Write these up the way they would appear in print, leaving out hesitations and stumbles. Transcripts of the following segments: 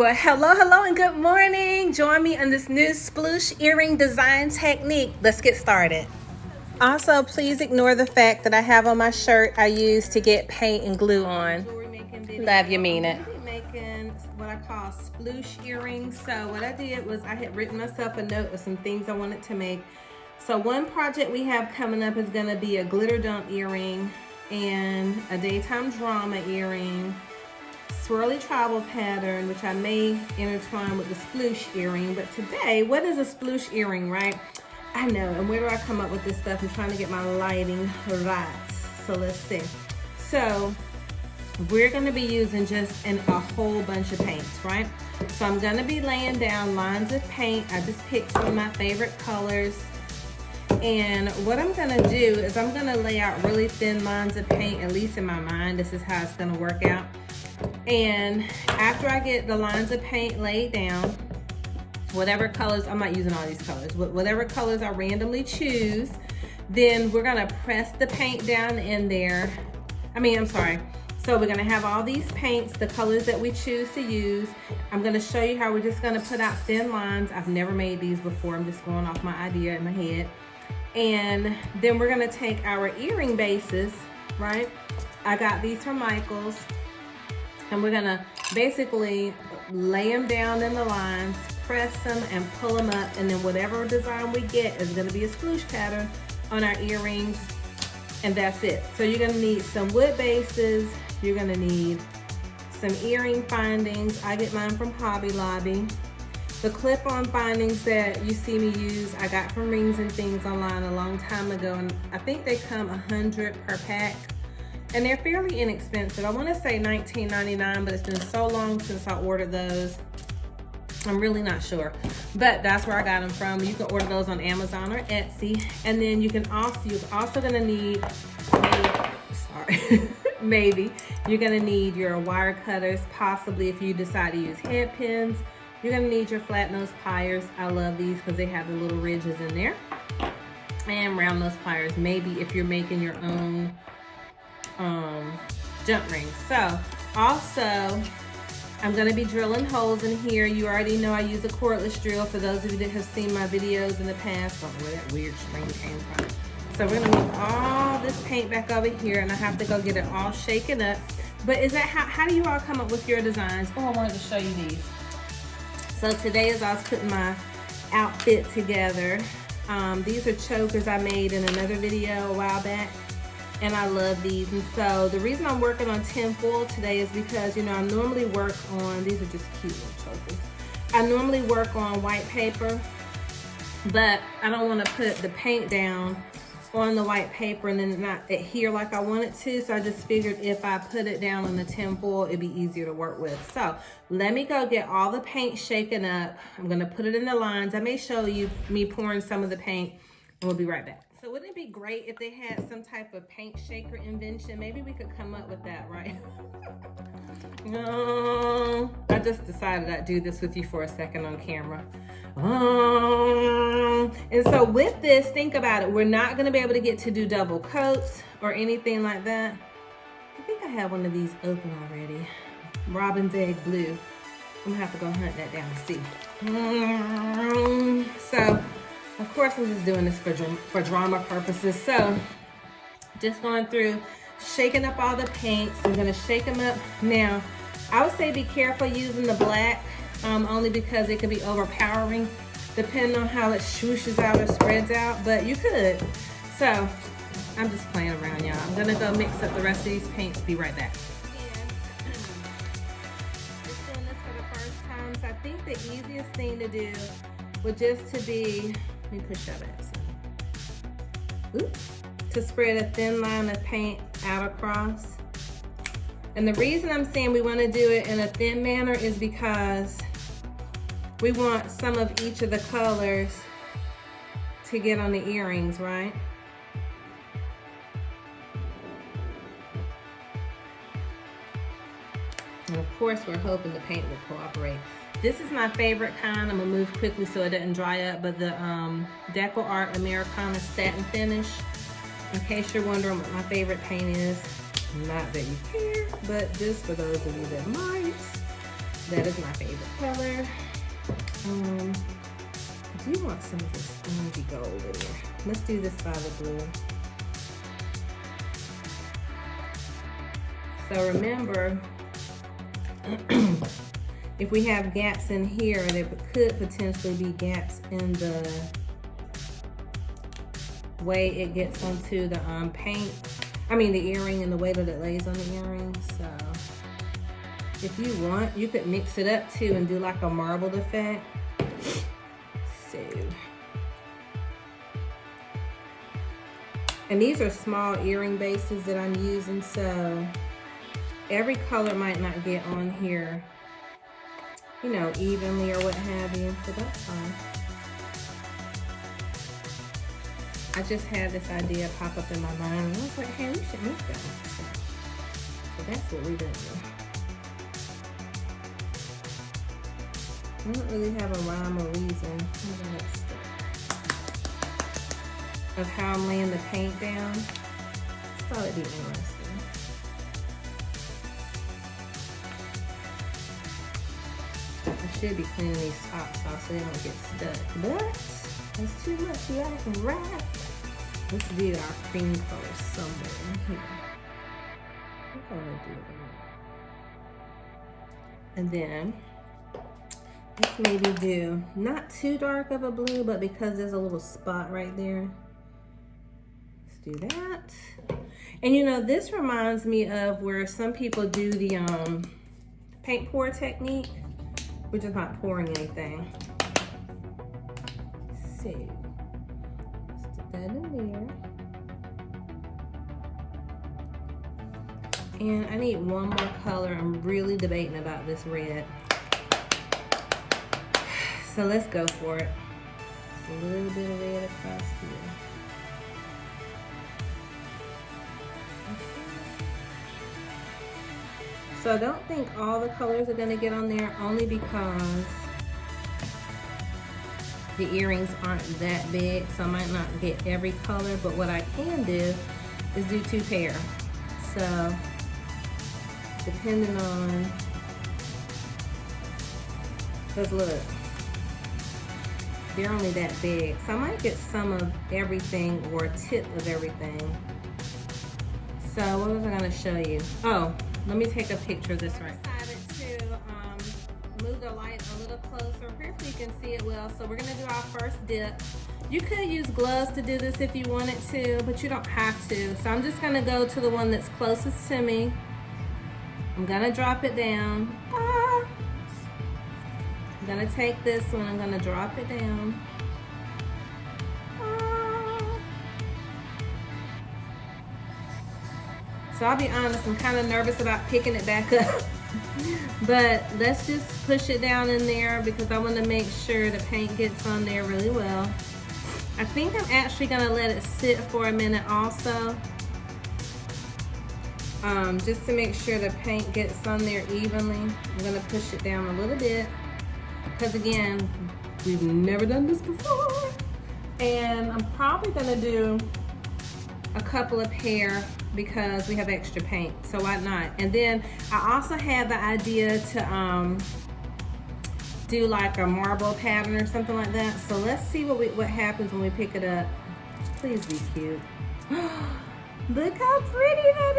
Well, hello, and good morning. Join me on this new sploosh earring design technique. Let's get started. Also, please ignore the fact that I have on my shirt I used to get paint and glue on. Love you, mean it. I'm making what I call sploosh earrings. So what I did was I had written myself a note of some things I wanted to make. So one project we have coming up is going to be a glitter dump earring and a daytime drama earring, swirly tribal pattern, which I may intertwine with the sploosh earring. But today, what is a sploosh earring, right? I know, and where do I come up with this stuff? I'm trying to get my lighting right. So let's see. So we're gonna be using just a whole bunch of paints, right? So I'm gonna be laying down lines of paint. I just picked some of my favorite colors. And what I'm gonna do is I'm gonna lay out really thin lines of paint, at least in my mind. This is how it's gonna work out. And after I get the lines of paint laid down, whatever colors, I'm not using all these colors, whatever colors I randomly choose, then we're gonna press the paint down in there. So we're gonna have all these paints, the colors that we choose to use. I'm gonna show you how we're just gonna put out thin lines. I've never made these before. I'm just going off my idea in my head. And then we're gonna take our earring bases, right? I got these from Michael's. And we're gonna basically lay them down in the lines, press them and pull them up, and then whatever design we get is gonna be a sploosh pattern on our earrings, and that's it. So you're gonna need some wood bases, you're gonna need some earring findings. I get mine from Hobby Lobby. The clip-on findings that you see me use, I got from Rings and Things online a long time ago, and I think they come 100 per pack. And they're fairly inexpensive. I want to say $19.99, but it's been so long since I ordered those. I'm really not sure, but that's where I got them from. You can order those on Amazon or Etsy. And then you're also gonna need, maybe you're gonna need your wire cutters, possibly if you decide to use head pins. You're gonna need your flat nose pliers. I love these because they have the little ridges in there. And round nose pliers, maybe if you're making your own jump rings. So also I'm going to be drilling holes in here. You already know I use a cordless drill. For those of you that have seen my videos in the past, don't know where that weird string came from. So we're going to move all this paint back over here, and I have to go get it all shaken up. But is that how do you all come up with your designs? Oh, I wanted to show you these. So today as I was putting my outfit together, these are chokers I made in another video a while back. And I love these. And so the reason I'm working on tin foil today is because, you know, I normally work on, these are just cute little chokers. I normally work on white paper, but I don't want to put the paint down on the white paper and then not adhere like I want it to. So I just figured if I put it down on the tin foil, it'd be easier to work with. So let me go get all the paint shaken up. I'm going to put it in the lines. I may show you me pouring some of the paint, and we'll be right back. So wouldn't it be great if they had some type of paint shaker invention? Maybe we could come up with that, right? No, I just decided I'd do this with you for a second on camera. And so with this, think about it. We're not gonna be able to get to do double coats or anything like that. I think I have one of these open already. Robin's Egg Blue. I'm gonna have to go hunt that down and see. So, of course, I'm just doing this for drama purposes. So, just going through, shaking up all the paints. I'm gonna shake them up. Now, I would say be careful using the black, only because it can be overpowering, depending on how it swooshes out or spreads out, but you could. So, I'm just playing around, y'all. I'm gonna go mix up the rest of these paints. Be right back. Just doing this for the first time, so I think the easiest thing to do would just to be, let me push that back. To spread a thin line of paint out across. And the reason I'm saying we want to do it in a thin manner is because we want some of each of the colors to get on the earrings, right? And of course, we're hoping the paint will cooperate. This is my favorite kind. I'm gonna move quickly so it doesn't dry up, but the Deco Art Americana Satin Finish. In case you're wondering what my favorite paint is, not that you care, but just for those of you that might. That is my favorite color. I do want some of this orangey gold in here. Let's do this violet blue. So remember, if we have gaps in here, there could potentially be gaps in the way it gets onto the paint. I mean the earring, and the way that it lays on the earring. So if you want, you could mix it up too and do like a marbled effect. So, and these are small earring bases that I'm using, so every color might not get on here, you know, evenly or what have you, but that's fine. I just had this idea pop up in my mind, and I was like, hey, we should make that. So that's what we're doing. I don't really have a rhyme or reason of how I'm laying the paint down. Just thought it'd be interesting. I should be cleaning these tops off so they don't get stuck, but that's too much left and right. Let's do our cream color somewhere in here. I'm gonna do that. And then let's maybe do not too dark of a blue, but because there's a little spot right there, let's do that. And you know, this reminds me of where some people do the paint pour technique. We're just not pouring anything. Let's see. Let's stick that in there. And I need one more color. I'm really debating about this red. So let's go for it. Just a little bit of red across here. So I don't think all the colors are gonna get on there, only because the earrings aren't that big, so I might not get every color, but what I can do is do 2 pair. So depending on, because look, they're only that big. So I might get some of everything or a tip of everything. So what was I gonna show you? Oh, let me take a picture of this right. I decided to move the light a little closer. Hopefully you can see it well. So we're gonna do our first dip. You could use gloves to do this if you wanted to, but you don't have to. So I'm just gonna go to the one that's closest to me. I'm gonna drop it down. I'm gonna take this one, I'm gonna drop it down. So I'll be honest, I'm kind of nervous about picking it back up. But let's just push it down in there because I want to make sure the paint gets on there really well. I think I'm actually gonna let it sit for a minute also. Just to make sure the paint gets on there evenly. I'm gonna push it down a little bit. Because again, we've never done this before. And I'm probably gonna do a couple of pair because we have extra paint, so why not? And then I also had the idea to do like a marble pattern or something like that. So let's see what happens when we pick it up. Please be cute. Look how pretty that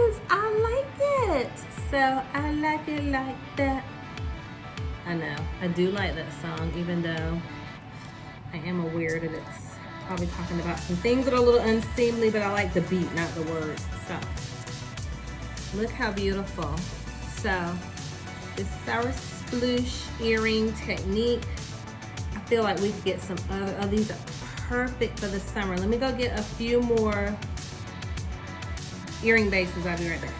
is. I like it. So I like it like that. I know, I do like that song, even though I am aware that it's probably talking about some things that are a little unseemly, but I like the beat, not the words. So, look how beautiful. So, this is our sploosh earring technique. I feel like we could get some other, oh, these are perfect for the summer. Let me go get a few more earring bases. I'll be right back.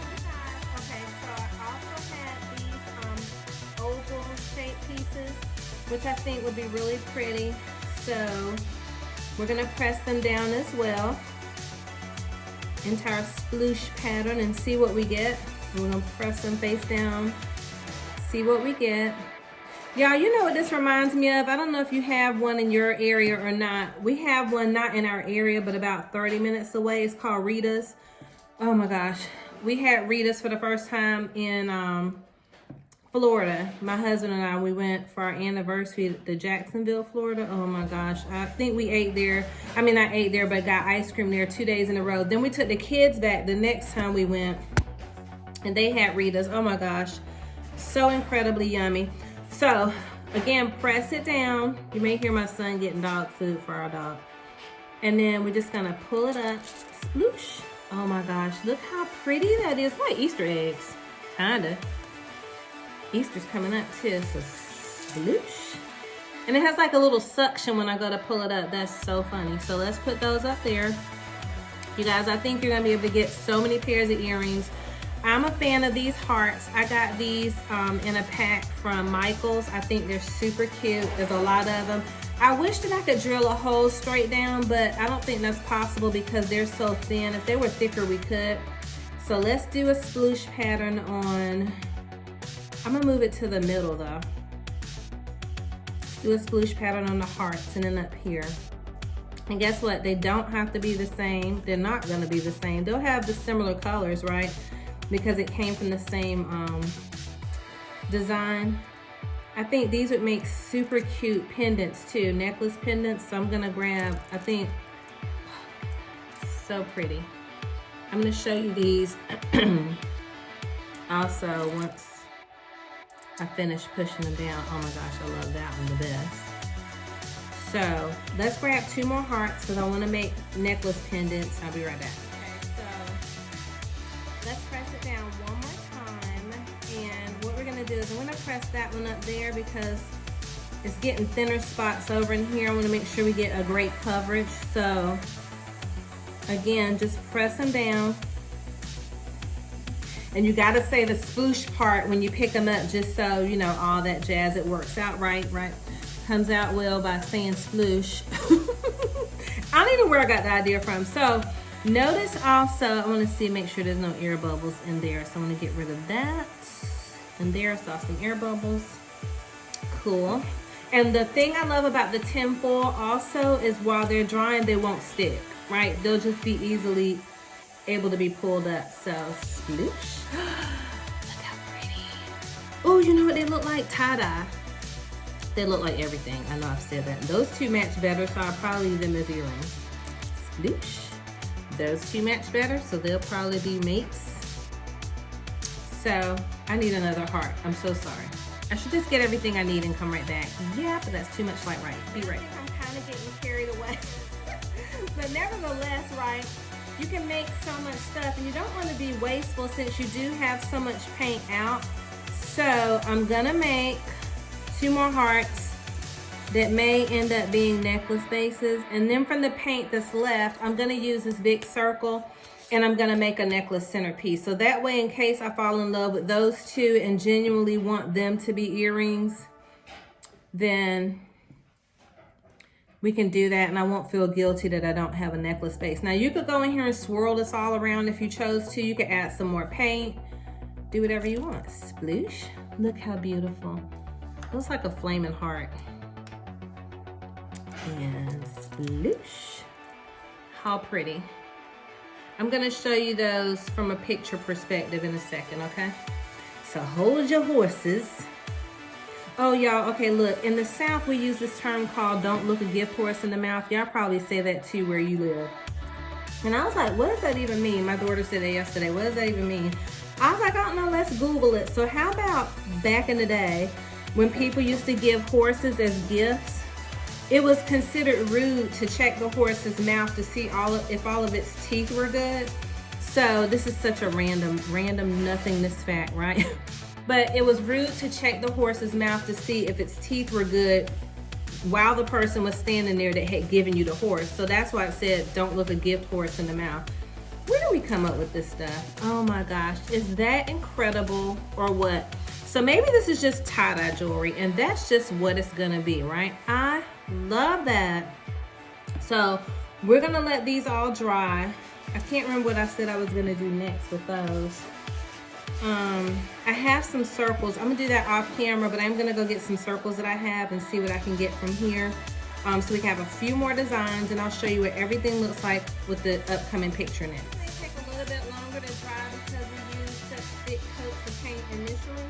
Okay, so I also had these oval shaped pieces, which I think would be really pretty. So, we're gonna press them down as well into our sploosh pattern and see what we get. We're gonna press them face down, see what we get. Y'all, you know what this reminds me of? I don't know if you have one in your area or not. We have one not in our area, but about 30 minutes away. It's called Rita's. Oh my gosh. We had Rita's for the first time in Florida. My husband and I, we went for our anniversary to Jacksonville, Florida. Oh my gosh. I think we ate there. I mean, I ate there, but got ice cream there 2 days in a row. Then we took the kids back the next time we went, and they had Ritas. Oh my gosh. So incredibly yummy. So, again, press it down. You may hear my son getting dog food for our dog. And then we're just gonna pull it up. Sploosh. Oh my gosh. Look how pretty that is. Like Easter eggs. Kinda. Easter's coming up too, so sploosh. And it has like a little suction when I go to pull it up. That's so funny. So let's put those up there. You guys, I think you're gonna be able to get so many pairs of earrings. I'm a fan of these hearts. I got these in a pack from Michael's. I think they're super cute. There's a lot of them. I wish that I could drill a hole straight down, but I don't think that's possible because they're so thin. If they were thicker, we could. So let's do a sploosh pattern on, I'm gonna move it to the middle though. Do a sploosh pattern on the hearts and then up here. And guess what? They don't have to be the same. They're not gonna be the same. They'll have the similar colors, right? Because it came from the same design. I think these would make super cute pendants too, necklace pendants. So I'm gonna grab, I think, so pretty. I'm gonna show you these also once I finish pushing them down. Oh my gosh, I love that one the best. So let's grab 2 more hearts because I want to make necklace pendants. I'll be right back. Okay, so let's press it down one more time. And what we're gonna do is I'm gonna press that one up there because it's getting thinner spots over in here. I want to make sure we get a great coverage. So again, just press them down. And you gotta say the sploosh part when you pick them up, just so you know all that jazz. It works out right? Comes out well by saying sploosh. I don't even know where I got the idea from. So notice also, I wanna see, make sure there's no air bubbles in there. So I'm gonna get rid of that. And there, saw some air bubbles. Cool. And the thing I love about the tinfoil also is while they're drying, they won't stick, right? They'll just be easily able to be pulled up. So sploosh. Look how pretty. Oh, you know what they look like? Tie-dye. They look like everything. I know I've said that. Those 2 match better, so I'll probably leave them as earrings. Sploosh. Those 2 match better, so they'll probably be mates. So I need another heart. I'm so sorry. I should just get everything I need and come right back. Yeah, but that's too much light, right? Be right. I'm kind of getting carried away. But nevertheless, right? You can make so much stuff and you don't want to be wasteful since you do have so much paint out. So I'm gonna make 2 more hearts that may end up being necklace bases. And then from the paint that's left, I'm gonna use this big circle and I'm gonna make a necklace centerpiece. So that way, in case I fall in love with those 2 and genuinely want them to be earrings, then we can do that and I won't feel guilty that I don't have a necklace base. Now you could go in here and swirl this all around if you chose to. You could add some more paint, do whatever you want. Sploosh, look how beautiful. Looks like a flaming heart. And sploosh, how pretty. I'm gonna show you those from a picture perspective in a second, okay? So hold your horses. Oh, y'all, okay, look, in the South, we use this term called don't look a gift horse in the mouth. Y'all probably say that too where you live. And I was like, what does that even mean? My daughter said that yesterday. What does that even mean? I was like, I don't know, let's Google it. So how about back in the day when people used to give horses as gifts? It was considered rude to check the horse's mouth to see if all of its teeth were good. So this is such a random nothingness fact, right? But it was rude to check the horse's mouth to see if its teeth were good while the person was standing there that had given you the horse. So that's why it said, don't look a gift horse in the mouth. Where do we come up with this stuff? Oh my gosh, is that incredible or what? So maybe this is just tie-dye jewelry and that's just what it's gonna be, right? I love that. So we're gonna let these all dry. I can't remember what I said I was gonna do next with those. I have some circles. I'm gonna do that off camera, but I'm gonna go get some circles that I have and see what I can get from here. So we can have a few more designs and I'll show you what everything looks like with the upcoming picture next. It may take a little bit longer to dry because we use such thick coats of paint initially.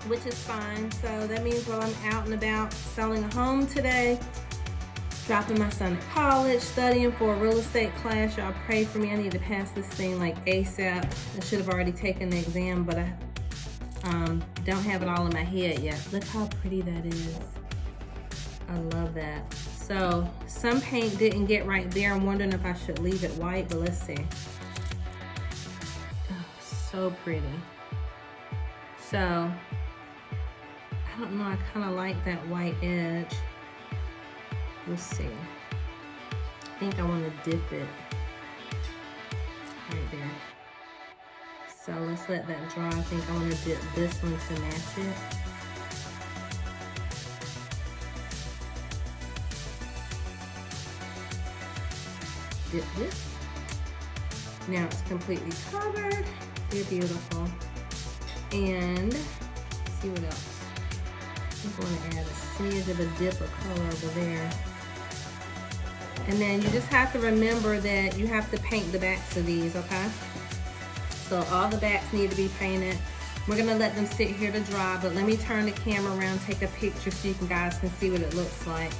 which is fine. So that means while I'm out and about selling a home today, dropping my son at college, studying for a real estate class. Y'all pray for me. I need to pass this thing like ASAP. I should have already taken the exam, but I don't have it all in my head yet. Look how pretty that is. I love that. So some paint didn't get right there. I'm wondering if I should leave it white, but let's see. Oh, so pretty. So I don't know, I kind of like that white edge. Let's see. I think I want to dip it right there. So let's let that dry. I think I want to dip this one to match it. Dip this. Now it's completely covered. They're beautiful. And let's see what else. I'm going to add a smidge of a dip of color over there. And then you just have to remember that you have to paint the backs of these, okay? So all the backs need to be painted. We're gonna let them sit here to dry, but let me turn the camera around, take a picture so you guys can see what it looks like.